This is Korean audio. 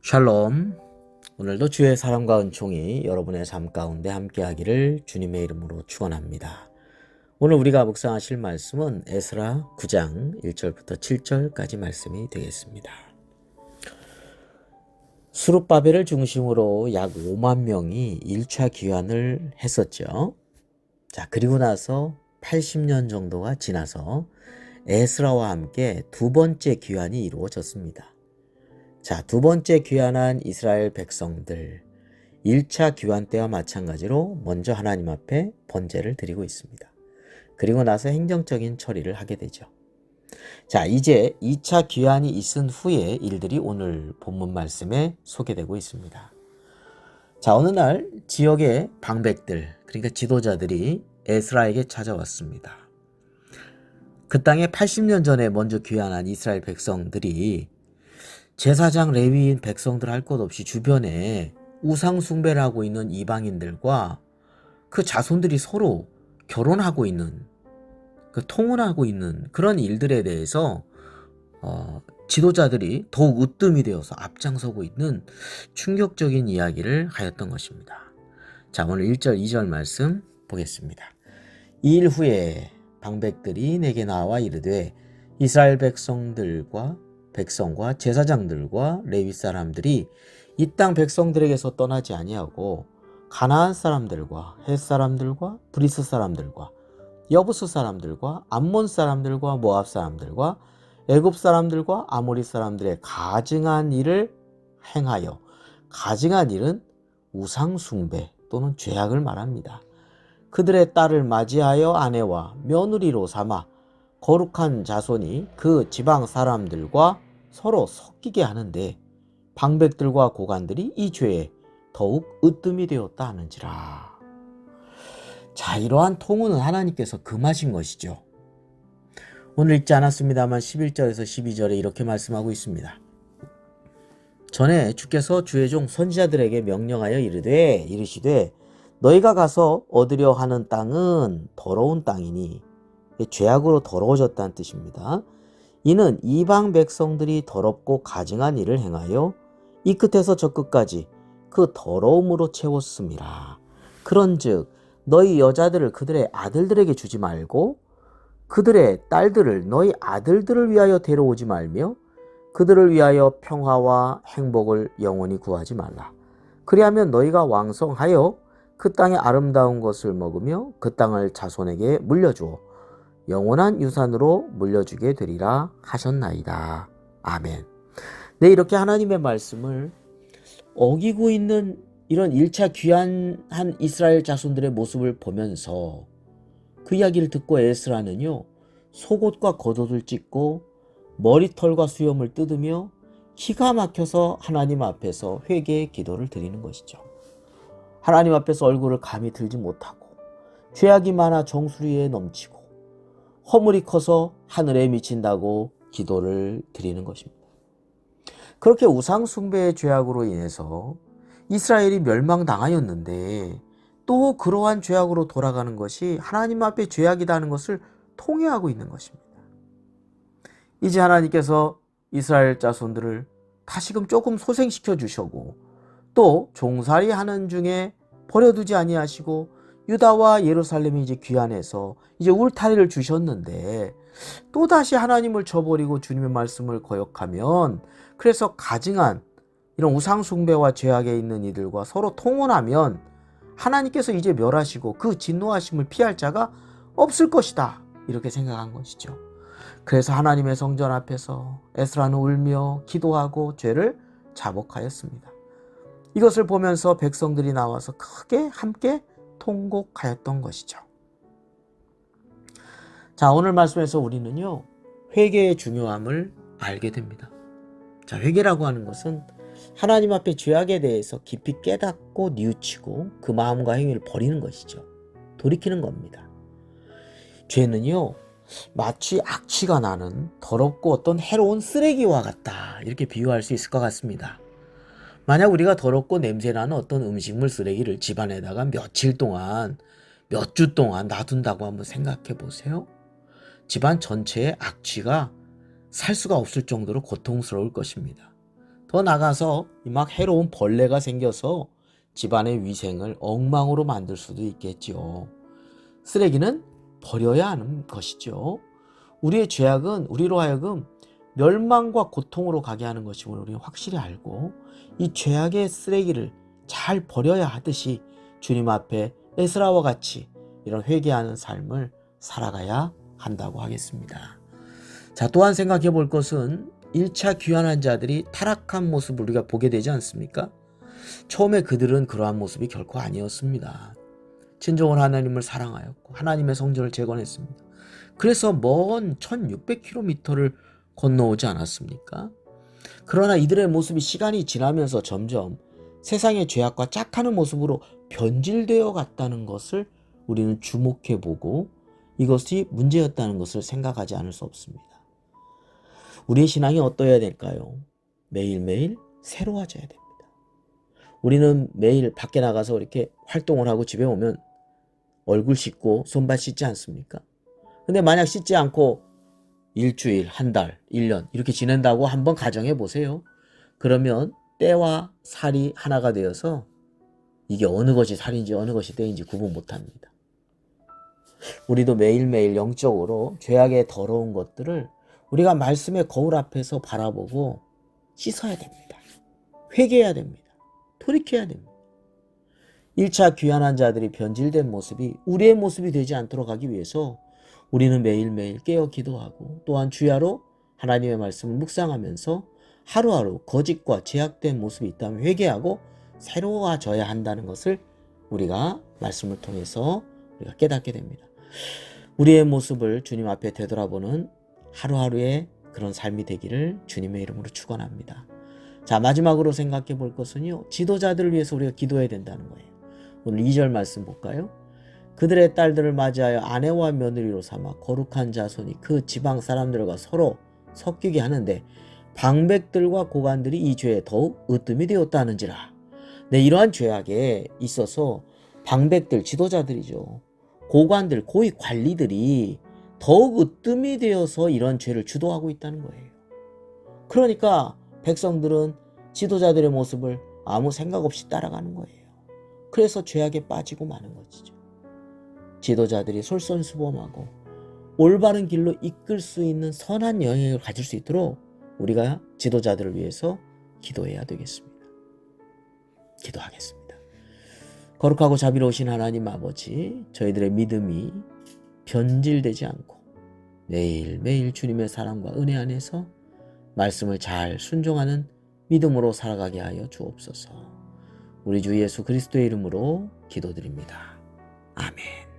샬롬. 오늘도 주의 사랑과 은총이 여러분의 삶 가운데 함께하기를 주님의 이름으로 축원합니다. 오늘 우리가 묵상하실 말씀은 에스라 9장 1절부터 7절까지 말씀이 되겠습니다. 스룹바벨을 중심으로 약 5만 명이 1차 귀환을 했었죠. 자, 그리고 나서 80년 정도가 지나서 에스라와 함께 두 번째 귀환이 이루어졌습니다. 자, 두 번째 귀환한 이스라엘 백성들, 1차 귀환 때와 마찬가지로 먼저 하나님 앞에 번제를 드리고 있습니다. 그리고 나서 행정적인 처리를 하게 되죠. 자, 이제 2차 귀환이 있은 후의 일들이 오늘 본문 말씀에 소개되고 있습니다. 자, 어느 날 지역의 방백들, 그러니까 지도자들이 에스라에게 찾아왔습니다. 그 땅에 80년 전에 먼저 귀환한 이스라엘 백성들이 제사장 레위인 백성들 할 것 없이 주변에 우상 숭배를 하고 있는 이방인들과 그 자손들이 서로 결혼하고 있는, 통혼하고 있는 그런 일들에 대해서 지도자들이 더욱 으뜸이 되어서 앞장서고 있는 충격적인 이야기를 하였던 것입니다. 자, 오늘 1절 2절 말씀 보겠습니다. 이 일 후에 방백들이 내게 나와 이르되 이스라엘 백성과 제사장들과 레위 사람들이 이 땅 백성들에게서 떠나지 아니하고 가나안 사람들과 헷 사람들과 브리스 사람들과 여부스 사람들과 암몬 사람들과 모압 사람들과 애굽 사람들과 아모리 사람들의 가증한 일을 행하여, 가증한 일은 우상 숭배 또는 죄악을 말합니다. 그들의 딸을 맞이하여 아내와 며느리로 삼아 거룩한 자손이 그 지방 사람들과 서로 섞이게 하는데 방백들과 고관들이 이 죄에 더욱 으뜸이 되었다 하는지라. 자, 이러한 통혼은 하나님께서 금하신 것이죠. 오늘 읽지 않았습니다만 11절에서 12절에 이렇게 말씀하고 있습니다. 전에 주께서 주의 종 선지자들에게 명령하여 이르시되 너희가 가서 얻으려 하는 땅은 더러운 땅이니, 죄악으로 더러워졌다는 뜻입니다. 이는 이방 백성들이 더럽고 가증한 일을 행하여 이 끝에서 저 끝까지 그 더러움으로 채웠음이라. 그런즉 너희 여자들을 그들의 아들들에게 주지 말고 그들의 딸들을 너희 아들들을 위하여 데려오지 말며 그들을 위하여 평화와 행복을 영원히 구하지 말라. 그리하면 너희가 왕성하여 그 땅의 아름다운 것을 먹으며 그 땅을 자손에게 물려주어 영원한 유산으로 물려주게 되리라 하셨나이다. 아멘. 네, 이렇게 하나님의 말씀을 어기고 있는 이런 1차 귀환한 이스라엘 자손들의 모습을 보면서 그 이야기를 듣고 에스라는요, 속옷과 겉옷을 찢고 머리털과 수염을 뜯으며 기가 막혀서 하나님 앞에서 회개의 기도를 드리는 것이죠. 하나님 앞에서 얼굴을 감히 들지 못하고 죄악이 많아 정수리에 넘치고 허물이 커서 하늘에 미친다고 기도를 드리는 것입니다. 그렇게 우상 숭배의 죄악으로 인해서 이스라엘이 멸망당하였는데 또 그러한 죄악으로 돌아가는 것이 하나님 앞에 죄악이라는 것을 통회하고 있는 것입니다. 이제 하나님께서 이스라엘 자손들을 다시금 조금 소생시켜 주시고 또 종살이 하는 중에 버려두지 아니하시고 유다와 예루살렘이 이제 귀환해서 이제 울타리를 주셨는데 또다시 하나님을 저버리고 주님의 말씀을 거역하면, 그래서 가증한 이런 우상 숭배와 죄악에 있는 이들과 서로 통혼하면 하나님께서 이제 멸하시고 그 진노하심을 피할 자가 없을 것이다, 이렇게 생각한 것이죠. 그래서 하나님의 성전 앞에서 에스라는 울며 기도하고 죄를 자복하였습니다. 이것을 보면서 백성들이 나와서 크게 함께 통곡하였던 것이죠. 자, 오늘 말씀에서 우리는요, 회개의 중요함을 알게 됩니다. 자, 회개라고 하는 것은 하나님 앞에 죄악에 대해서 깊이 깨닫고 뉘우치고 그 마음과 행위를 버리는 것이죠. 돌이키는 겁니다. 죄는요, 마치 악취가 나는 더럽고 어떤 해로운 쓰레기와 같다, 이렇게 비유할 수 있을 것 같습니다. 만약 우리가 더럽고 냄새나는 어떤 음식물 쓰레기를 집안에다가 며칠 동안, 몇 주 동안 놔둔다고 한번 생각해 보세요. 집안 전체의 악취가 살 수가 없을 정도로 고통스러울 것입니다. 더 나가서 막 해로운 벌레가 생겨서 집안의 위생을 엉망으로 만들 수도 있겠지요. 쓰레기는 버려야 하는 것이죠. 우리의 죄악은 우리로 하여금 멸망과 고통으로 가게 하는 것임을 우리는 확실히 알고 이 죄악의 쓰레기를 잘 버려야 하듯이 주님 앞에 에스라와 같이 이런 회개하는 삶을 살아가야 한다고 하겠습니다. 자, 또한 생각해 볼 것은 1차 귀환한 자들이 타락한 모습을 우리가 보게 되지 않습니까? 처음에 그들은 그러한 모습이 결코 아니었습니다. 진정으로 하나님을 사랑하였고 하나님의 성전을 재건했습니다. 그래서 먼 1600km를 건너오지 않았습니까? 그러나 이들의 모습이 시간이 지나면서 점점 세상의 죄악과 짝하는 모습으로 변질되어 갔다는 것을 우리는 주목해 보고 이것이 문제였다는 것을 생각하지 않을 수 없습니다. 우리의 신앙이 어떠해야 될까요? 매일매일 새로워져야 됩니다. 우리는 매일 밖에 나가서 이렇게 활동을 하고 집에 오면 얼굴 씻고 손발 씻지 않습니까? 근데 만약 씻지 않고 일주일, 한 달, 1년 이렇게 지낸다고 한번 가정해 보세요. 그러면 때와 살이 하나가 되어서 이게 어느 것이 살인지 어느 것이 때인지 구분 못합니다. 우리도 매일매일 영적으로 죄악의 더러운 것들을 우리가 말씀의 거울 앞에서 바라보고 씻어야 됩니다. 회개해야 됩니다. 돌이켜야 됩니다. 1차 귀환한 자들이 변질된 모습이 우리의 모습이 되지 않도록 하기 위해서 우리는 매일매일 깨어 기도하고 또한 주야로 하나님의 말씀을 묵상하면서 하루하루 거짓과 제약된 모습이 있다면 회개하고 새로워져야 한다는 것을 우리가 말씀을 통해서 우리가 깨닫게 됩니다. 우리의 모습을 주님 앞에 되돌아보는 하루하루의 그런 삶이 되기를 주님의 이름으로 축원합니다. 자, 마지막으로 생각해 볼 것은요, 지도자들을 위해서 우리가 기도해야 된다는 거예요. 오늘 2절 말씀 볼까요? 그들의 딸들을 맞이하여 아내와 며느리로 삼아 거룩한 자손이 그 지방 사람들과 서로 섞이게 하는데 방백들과 고관들이 이 죄에 더욱 으뜸이 되었다는지라. 네, 이러한 죄악에 있어서 방백들, 지도자들이죠. 고관들, 고위 관리들이 더욱 으뜸이 되어서 이런 죄를 주도하고 있다는 거예요. 그러니까 백성들은 지도자들의 모습을 아무 생각 없이 따라가는 거예요. 그래서 죄악에 빠지고 마는 것이죠. 지도자들이 솔선수범하고 올바른 길로 이끌 수 있는 선한 영향을 가질 수 있도록 우리가 지도자들을 위해서 기도해야 되겠습니다. 기도하겠습니다. 거룩하고 자비로우신 하나님 아버지, 저희들의 믿음이 변질되지 않고 매일매일 주님의 사랑과 은혜 안에서 말씀을 잘 순종하는 믿음으로 살아가게 하여 주옵소서. 우리 주 예수 그리스도의 이름으로 기도드립니다. 아멘.